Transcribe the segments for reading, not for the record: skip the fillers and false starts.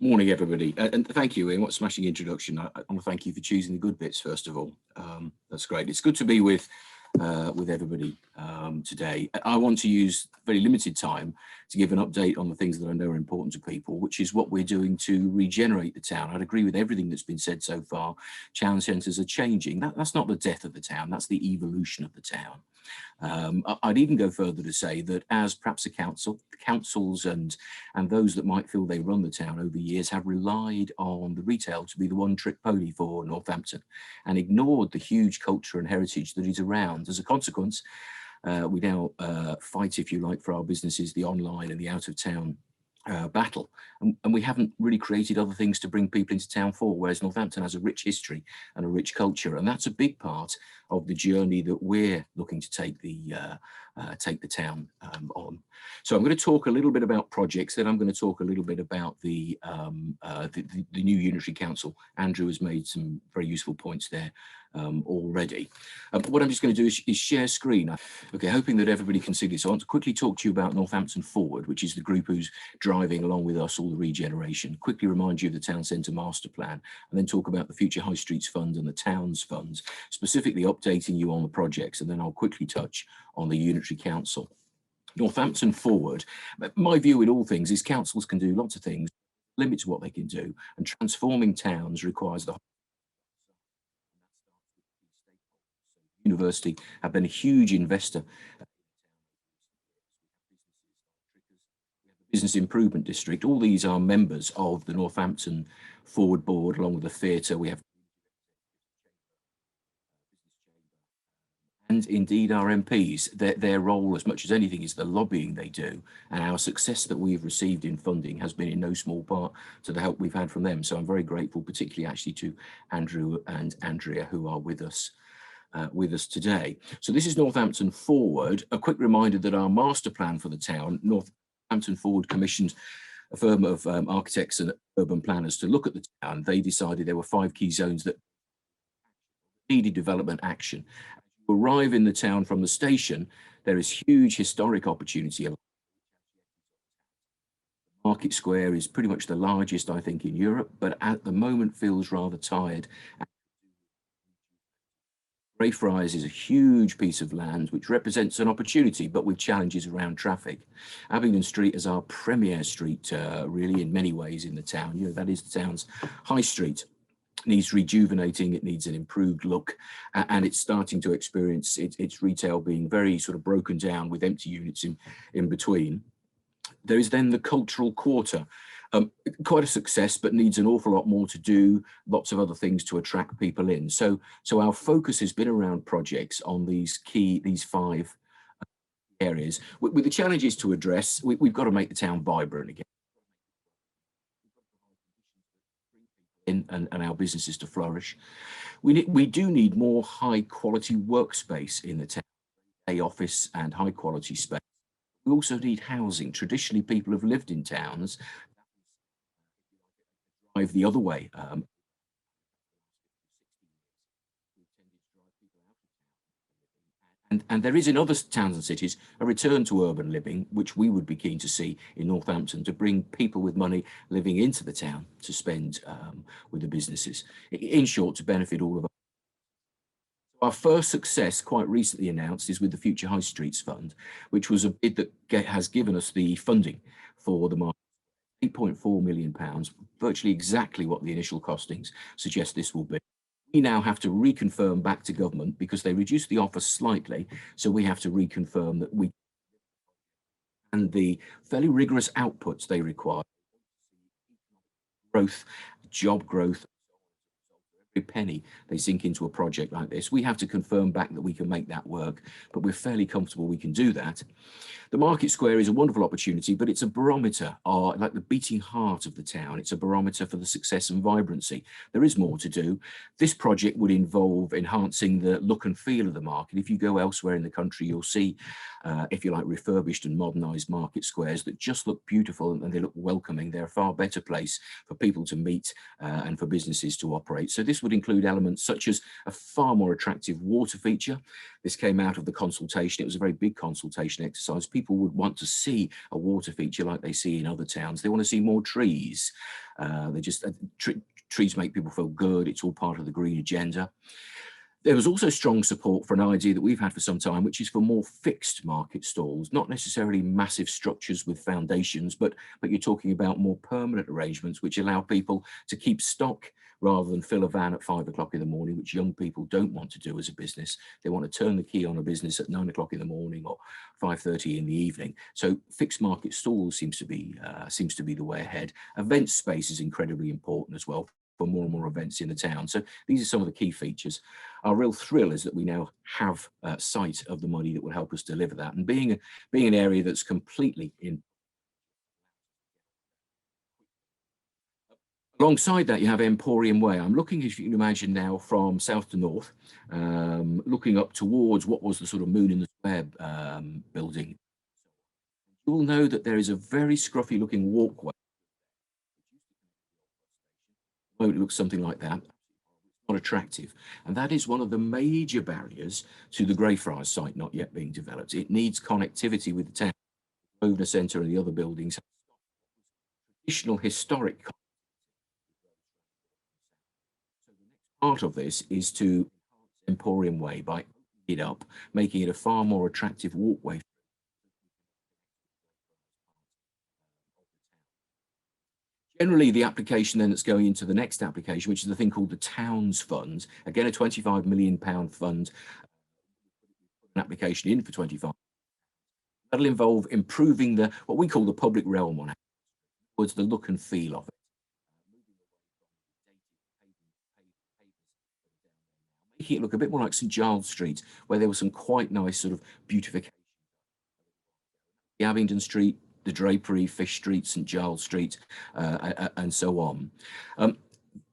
Morning, everybody, and thank you, Ian. What a smashing introduction. I want to thank you for choosing the good bits, first of all. That's great. It's good to be with everybody today. I want to use very limited time to give an update on the things that I know are important to people, which is what we're doing to regenerate the town. I'd agree with everything that's been said so far. Town centres are changing. That's not the death of the town, that's the evolution of the town. I'd even go further to say that as perhaps the councils and those that might feel they run the town over years have relied on the retail to be the one-trick pony for Northampton and ignored the huge culture and heritage that is around. As a consequence, we now fight, if you like, for our businesses, the online and the out-of-town battle, and we haven't really created other things to bring people into town for, whereas Northampton has a rich history and a rich culture, and that's a big part of the journey that we're looking to take the town on. So I'm going to talk a little bit about projects, then I'm going to talk a little bit about the new unitary council. Andrew has made some very useful points there already. What I'm just going to do is share screen. Okay, hoping that everybody can see this. I want to quickly talk to you about Northampton Forward, which is the group who's driving along with us all the regeneration. Quickly remind you of the town centre master plan, and then talk about the Future High Streets Fund and the Towns Funds, specifically updating you on the projects, and then I'll quickly touch on the unitary council. Northampton Forward, my view in all things is councils can do lots of things, limit to what they can do, and transforming towns requires the university have been a huge investor. Business Improvement District, all these are members of the Northampton Forward Board, along with the theatre. We have, and indeed our MPs, their role as much as anything is the lobbying they do, and our success that we've received in funding has been in no small part to the help we've had from them. So I'm very grateful, particularly actually to Andrew and Andrea, who are with us today. So this is Northampton Forward. A quick reminder that our master plan for the town, Northampton Forward commissioned a firm of architects and urban planners to look at the town. They decided there were 5 key zones that needed development action. As you arrive in the town from the station, there is huge historic opportunity. Market Square is pretty much the largest, I think, in Europe, but at the moment feels rather tired. Greyfriars is a huge piece of land which represents an opportunity, but with challenges around traffic. Abingdon Street is our premier street, really, in many ways in the town. You know, that is the town's high street. It needs rejuvenating, it needs an improved look, and it's starting to experience its retail being very sort of broken down with empty units in between. There is then the cultural quarter. Quite a success, but needs an awful lot more to do, lots of other things to attract people in. So our focus has been around projects on these 5 areas. With the challenges to address, we've got to make the town vibrant again. And our businesses to flourish. We do need more high quality workspace in the town, a office and high quality space. We also need housing. Traditionally, people have lived in towns. Drive the other way. And there is in other towns and cities a return to urban living, which we would be keen to see in Northampton, to bring people with money living into the town to spend with the businesses. In short, to benefit all of us. Our first success, quite recently announced, is with the Future High Streets Fund, which was a bid that has given us the funding for the market. £8.4 million, virtually exactly what the initial costings suggest this will be. We now have to reconfirm back to government because they reduced the offer slightly, so we have to reconfirm that we and the fairly rigorous outputs they require. Growth, job growth, every penny they sink into a project like this. We have to confirm back that we can make that work, but we're fairly comfortable we can do that. The Market Square is a wonderful opportunity, but it's a barometer, like the beating heart of the town. It's a barometer for the success and vibrancy. There is more to do. This project would involve enhancing the look and feel of the market. If you go elsewhere in the country, you'll see, if you like, refurbished and modernised market squares that just look beautiful and they look welcoming. They're a far better place for people to meet and for businesses to operate. So this would include elements such as a far more attractive water feature. This came out of the consultation. It was a very big consultation exercise. People people would want to see a water feature like they see in other towns. They want to see more trees. Trees make people feel good. It's all part of the green agenda. There was also strong support for an idea that we've had for some time, which is for more fixed market stalls, not necessarily massive structures with foundations, but you're talking about more permanent arrangements which allow people to keep stock rather than fill a van at 5 o'clock in the morning, which young people don't want to do as a business. They want to turn the key on a business at 9 o'clock in the morning or 5:30 in the evening. So fixed market stalls seems to be the way ahead. Event space is incredibly important as well for more and more events in the town. So these are some of the key features. Our real thrill is that we now have sight of the money that will help us deliver that. And being an area that's completely in. Alongside that, you have Emporium Way. I'm looking, as you can imagine now, from south to north, looking up towards what was the sort of Moon in the Square building. You will know that there is a very scruffy looking walkway. It looks something like that. Not attractive. And that is one of the major barriers to the Greyfriars site not yet being developed. It needs connectivity with the town, Grosvenor Centre and the other buildings. Additional historic. So the next part of this is to Emporium Way by opening it up, making it a far more attractive walkway. Generally, the application then that's going into the next application, which is the thing called the Towns Fund, again, a £25 million fund, an application in for 25. That'll involve improving what we call the public realm on it, towards the look and feel of it. Making it look a bit more like St Giles Street, where there was some quite nice sort of beautification. The Abingdon Street, the Drapery, Fish Street, St Giles Street, and so on.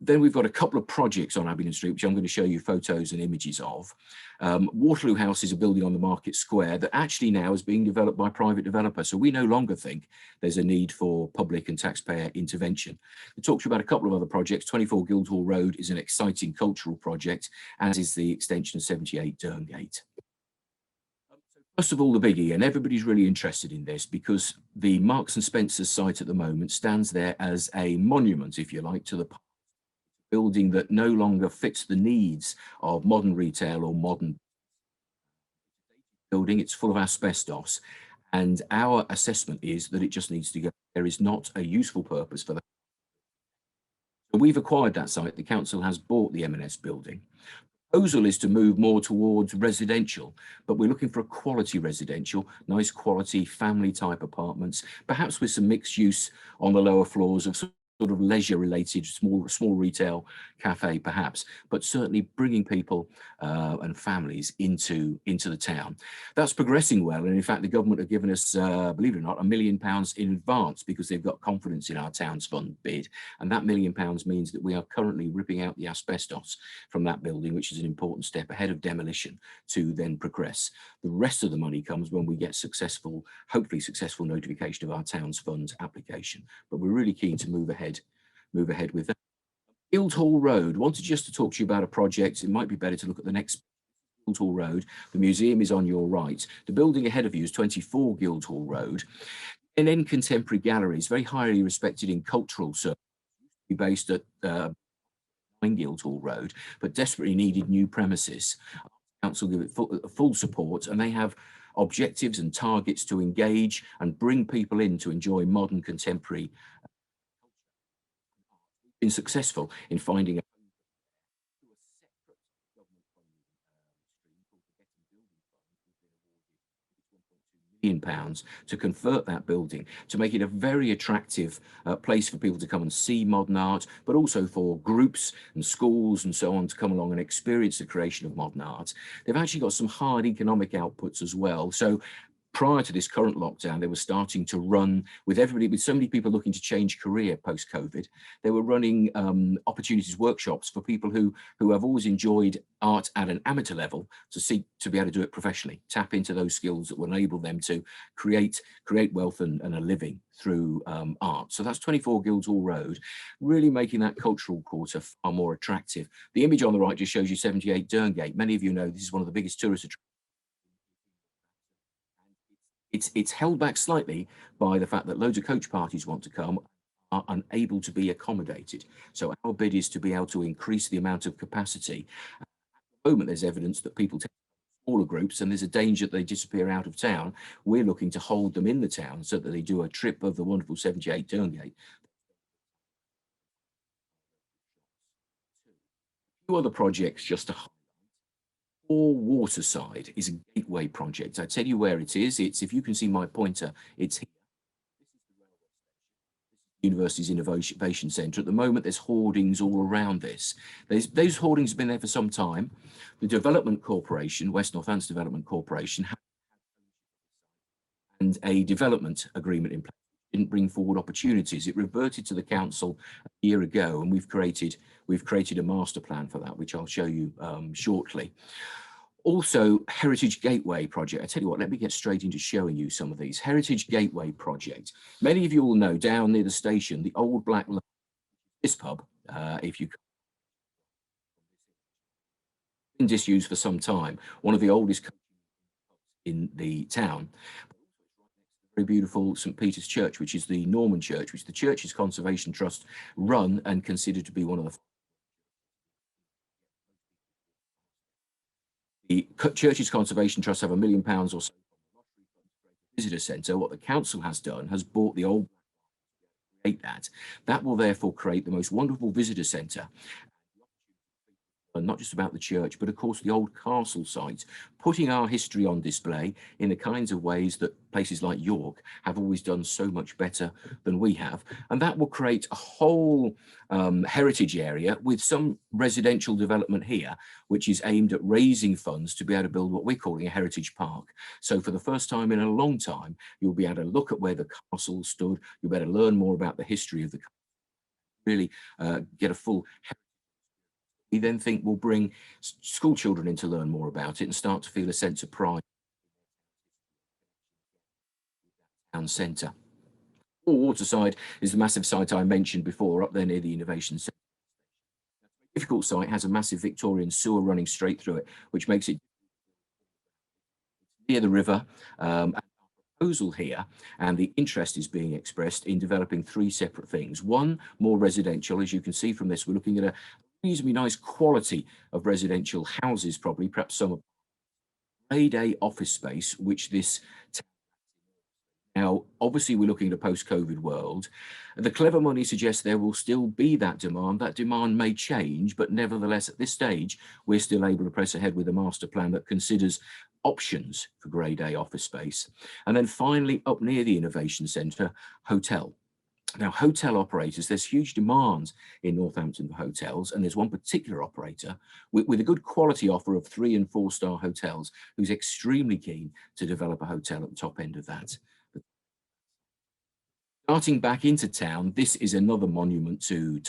Then we've got a couple of projects on Abingdon Street, which I'm going to show you photos and images of. Waterloo House is a building on the Market Square that actually now is being developed by a private developer. So we no longer think there's a need for public and taxpayer intervention. We talked about a couple of other projects. 24 Guildhall Road is an exciting cultural project, as is the extension of 78 Derngate. First of all, the biggie, and everybody's really interested in this because the Marks and Spencer's site at the moment stands there as a monument, if you like, to the building that no longer fits the needs of modern retail or modern building. It's full of asbestos, and our assessment is that it just needs to go. There is not a useful purpose for that. So we've acquired that site. The council has bought the M&S building. Proposal is to move more towards residential, but we're looking for a quality residential, nice quality family type apartments, perhaps with some mixed use on the lower floors of sort of leisure related small retail cafe perhaps, but certainly bringing people and families into the town. That's progressing well, and in fact the government have given us, believe it or not, £1 million in advance because they've got confidence in our Towns Fund bid, and that £1 million means that we are currently ripping out the asbestos from that building, which is an important step ahead of demolition to then progress. The rest of the money comes when we get hopefully successful notification of our Towns Fund application, but we're really keen to move ahead with that. Guildhall Road, wanted just to talk to you about a project. It might be better to look at the next. Guildhall Road, the museum is on your right. The building ahead of you is 24 Guildhall Road. An in contemporary gallery is very highly respected in cultural circles, based at Guildhall Road, but desperately needed new premises. Council give it full support, and they have objectives and targets to engage and bring people in to enjoy modern contemporary. Been successful in finding a £1 to convert that building to make it a very attractive place for people to come and see modern art, but also for groups and schools and so on to come along and experience the creation of modern art. They've actually got some hard economic outputs as well. So prior to this current lockdown, they were starting to run with so many people looking to change career post-COVID. They were running opportunities workshops for people who have always enjoyed art at an amateur level to be able to do it professionally, tap into those skills that will enable them to create wealth and a living through art. So that's 24 Guildhall Road, really making that cultural quarter far more attractive. The image on the right just shows you 78 Derngate. Many of you know this is one of the biggest tourist attractions. It's held back slightly by the fact that loads of coach parties want to come, are unable to be accommodated. So our bid is to be able to increase the amount of capacity. At the moment, there's evidence that people take smaller groups and there's a danger that they disappear out of town. We're looking to hold them in the town so that they do a trip of the wonderful 78 Turngate. Two other projects just to highlight. Or Waterside is a gateway project. I tell you where it is. It's, if you can see my pointer, it's here. University's Innovation Centre. At the moment, there's hoardings all around this. Those hoardings have been there for some time. The Development Corporation, West Northampton Development Corporation, and a development agreement in place didn't bring forward opportunities. It reverted to the council a year ago, and we've created a master plan for that, which I'll show you shortly. Also, Heritage Gateway project. I tell you what, let me get straight into showing you some of these. Heritage Gateway project. Many of you will know down near the station, the old Black this pub, if you been disused for some time, one of the oldest in the town. Very beautiful St. Peter's Church, which is the Norman church, which the Churches Conservation Trust run and considered to be one of the Churches Conservation Trust have £1 million or so visitor centre. What the council has done has bought the old that will therefore create the most wonderful visitor centre, and not just about the church, but of course the old castle site, putting our history on display in the kinds of ways that places like York have always done so much better than we have. And that will create a whole heritage area with some residential development here, which is aimed at raising funds to be able to build what we're calling a heritage park. So for the first time in a long time, you'll be able to look at where the castle stood, you'll be able to learn more about the history of the castle, really get a full. We then think we'll bring school children in to learn more about it and start to feel a sense of pride. Town centre. Waterside is the massive site I mentioned before, up there near the Innovation Centre. Difficult site, has a massive Victorian sewer running straight through it, which makes it near the river. Proposal here, and the interest is being expressed in developing three separate things. One, more residential. As you can see from this, we're looking at a reasonably nice quality of residential houses, probably, perhaps some grade A office space, which this. Now, obviously, we're looking at a post-COVID world. The clever money suggests there will still be that demand. That demand may change, but nevertheless, at this stage, we're still able to press ahead with a master plan that considers options for grade A office space. And then finally, up near the Innovation Centre, hotel. Now, hotel operators, there's huge demand in Northampton for hotels, and there's one particular operator with a good quality offer of 3- and 4-star hotels who's extremely keen to develop a hotel at the top end of that. Starting back into town, this is another monument to.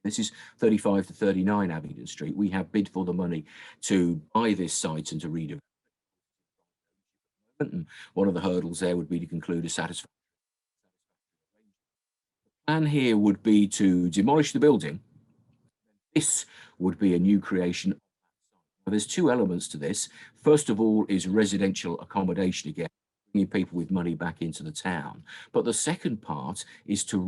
This is 35 to 39 Abingdon Street. We have bid for the money to buy this site and to redevelop. And one of the hurdles there would be to conclude a satisfactory plan. Here would be to demolish the building. This would be a new creation. There's two elements to this. First of all is residential accommodation again, bringing people with money back into the town. But the second part is to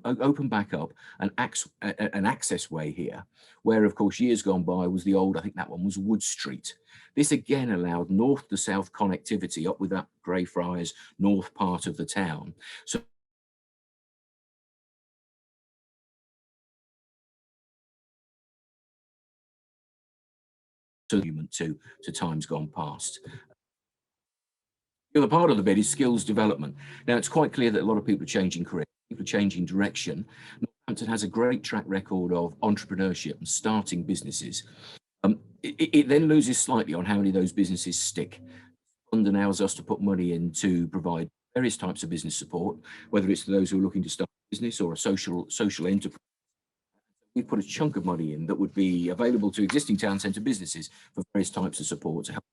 open back up an access way here, where of course years gone by was the old, I think that one was Wood Street. This again allowed north to south connectivity up with that Greyfriars north part of the town. So to times gone past. The other part of the bid is skills development. Now, it's quite clear that a lot of people are changing career, people are changing direction. Northampton has a great track record of entrepreneurship and starting businesses. It then loses slightly on how many of those businesses stick. Fund allows us to put money in to provide various types of business support, whether it's to those who are looking to start a business or a social enterprise. We put a chunk of money in that would be available to existing town centre businesses for various types of support to help.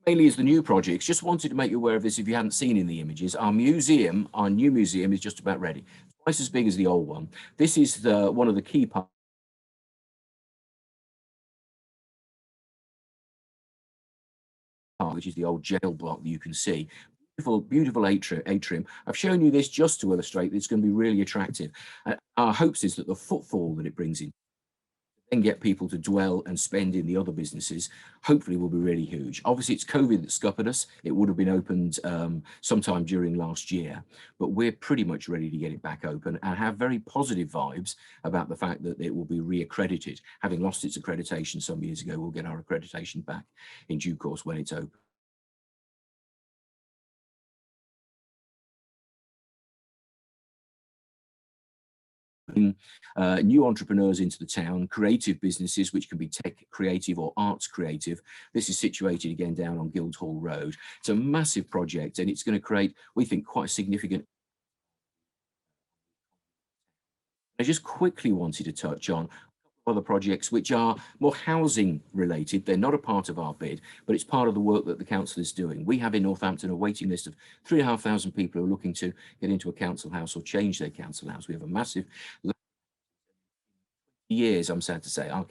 Mainly is the new projects. Just wanted to make you aware of this if you hadn't seen in the images. Our museum, our new museum, is just about ready. Twice as big as the old one. This is one of the key parts Park, which is the old jail block that you can see. Beautiful, beautiful atrium. I've shown you this just to illustrate that it's going to be really attractive. Our hopes is that the footfall that it brings in and get people to dwell and spend in the other businesses, hopefully will be really huge. Obviously, it's COVID that scuppered us. It would have been opened sometime during last year, but we're pretty much ready to get it back open and have very positive vibes about the fact that it will be reaccredited. Having lost its accreditation some years ago, we'll get our accreditation back in due course when it's open. New entrepreneurs into the town, creative businesses, which can be tech creative or arts creative. This is situated again down on Guildhall Road. It's a massive project and it's going to create, we think, quite a significant. I just quickly wanted to touch on other projects which are more housing related. They're not a part of our bid, but it's part of the work that the council is doing. We have in Northampton a waiting list of 3,500 people who are looking to get into a council house or change their council house. We have a massive years, I'm sad to say. We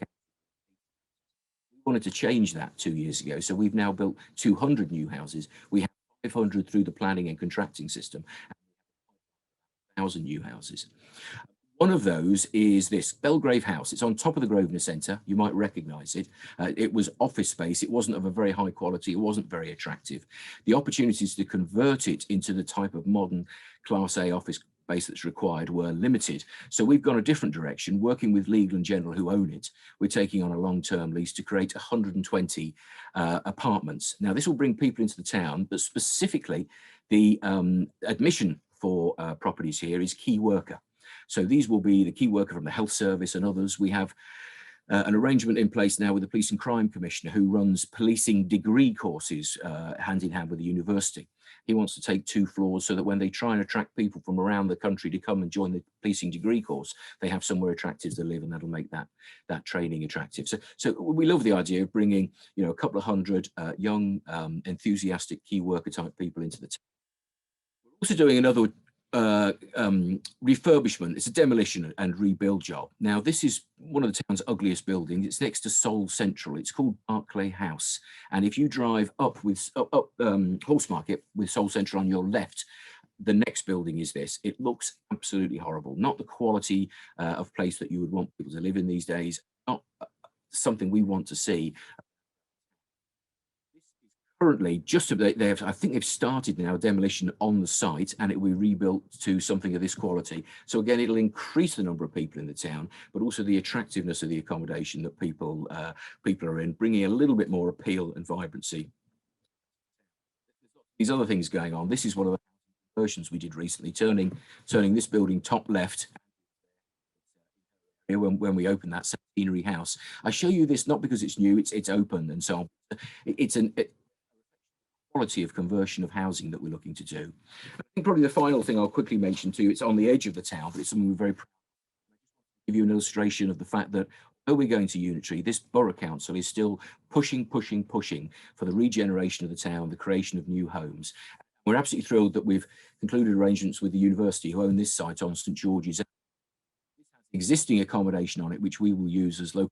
wanted to change that 2 years ago, so we've now built 200 new houses. We have 500 through the planning and contracting system, 1,000 new houses. One of those is this Belgrave House. It's on top of the Grosvenor Centre. You might recognise it. It was office space. It wasn't of a very high quality. It wasn't very attractive. The opportunities to convert it into the type of modern Class A office space that's required were limited. So we've gone a different direction, working with Legal and General who own it. We're taking on a long-term lease to create 120 apartments. Now, this will bring people into the town, but specifically the admission for properties here is key worker. So these will be the key worker from the health service and others. We have an arrangement in place now with the Police and Crime Commissioner who runs policing degree courses hand in hand with the university. He wants to take 2 floors so that when they try and attract people from around the country to come and join the policing degree course, they have somewhere attractive to live, and that'll make that training attractive. So we love the idea of bringing, you know, a couple of hundred young, enthusiastic key worker type people into the town. We're also doing another refurbishment. It's a demolition and rebuild job. Now, this is one of the town's ugliest buildings. It's next to Seoul Central. It's called Barclay House. And if you drive up Horse Market with Seoul Central on your left, the next building is this. It looks absolutely horrible. Not the quality of place that you would want people to live in these days. Not something we want to see. Currently, I think they've started now demolition on the site, and it will be rebuilt to something of this quality. So again, it'll increase the number of people in the town, but also the attractiveness of the accommodation that people are in, bringing a little bit more appeal and vibrancy. These other things going on. This is one of the versions we did recently, turning this building top left. When we opened that centenary house, I show you this not because it's new, it's open and so on. It's quality of conversion of housing that we're looking to do. I think probably the final thing I'll quickly mention too, it's on the edge of the town, but it's something we're very proud of. Give you an illustration of the fact that though we're going to unitary, this borough council is still pushing for the regeneration of the town, the creation of new homes. We're absolutely thrilled that we've concluded arrangements with the university who own this site on St George's. This has existing accommodation on it, which we will use as local.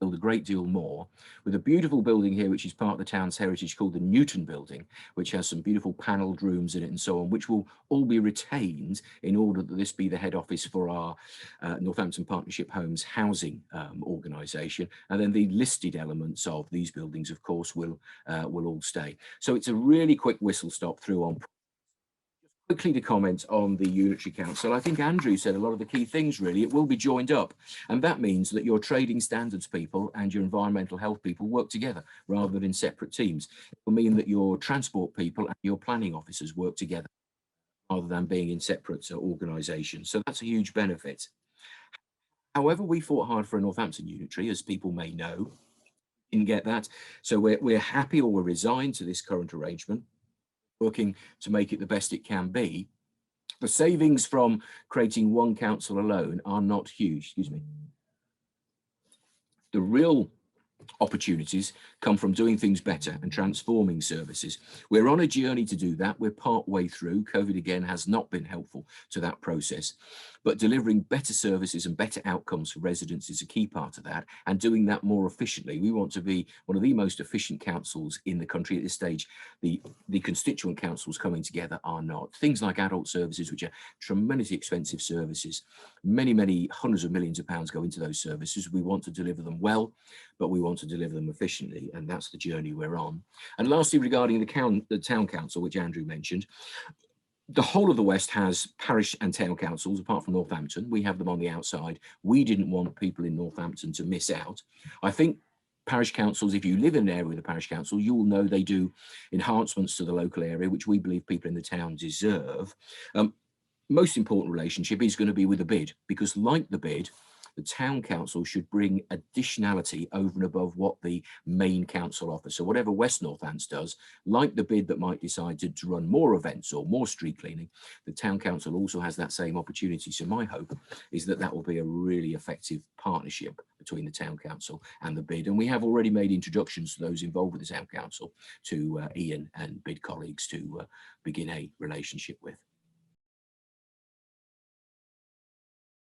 Build a great deal more with a beautiful building here which is part of the town's heritage called the Newton building, which has some beautiful panelled rooms in it and so on, which will all be retained in order that this be the head office for our Northampton Partnership Homes housing organisation, and then the listed elements of these buildings of course will all stay. So it's a really quick whistle stop through on. Quickly to comment on the unitary council, I think Andrew said a lot of the key things really. It will be joined up, and that means that your trading standards people and your environmental health people work together rather than in separate teams. It will mean that your transport people and your planning officers work together rather than being in separate organisations. So that's a huge benefit. However, we fought hard for a Northampton unitary, as people may know. Didn't get that, so we're happy or we're resigned to this current arrangement, working to make it the best it can be. The savings from creating one council alone are not huge. Excuse me. The real opportunities come from doing things better and transforming services. We're on a journey to do that. We're part way through. COVID again has not been helpful to that process, but delivering better services and better outcomes for residents is a key part of that, and doing that more efficiently. We want to be one of the most efficient councils in the country at this stage. The constituent councils coming together are not. Things like adult services, which are tremendously expensive services, many hundreds of millions of pounds go into those services. We want to deliver them well, but we want to deliver them efficiently, and that's the journey we're on. And lastly, regarding the town council, which Andrew mentioned, the whole of the West has parish and town councils, apart from Northampton. We have them on the outside. We didn't want people in Northampton to miss out. I think parish councils, if you live in an area with a parish council, you will know they do enhancements to the local area, which we believe people in the town deserve. Most important relationship is going to be with the bid, because like the bid, the town council should bring additionality over and above what the main council offers. So whatever West Northants does, like the bid that might decide to run more events or more street cleaning, the town council also has that same opportunity. So my hope is that that will be a really effective partnership between the town council and the bid. And we have already made introductions to those involved with the town council, to Ian and bid colleagues to begin a relationship with.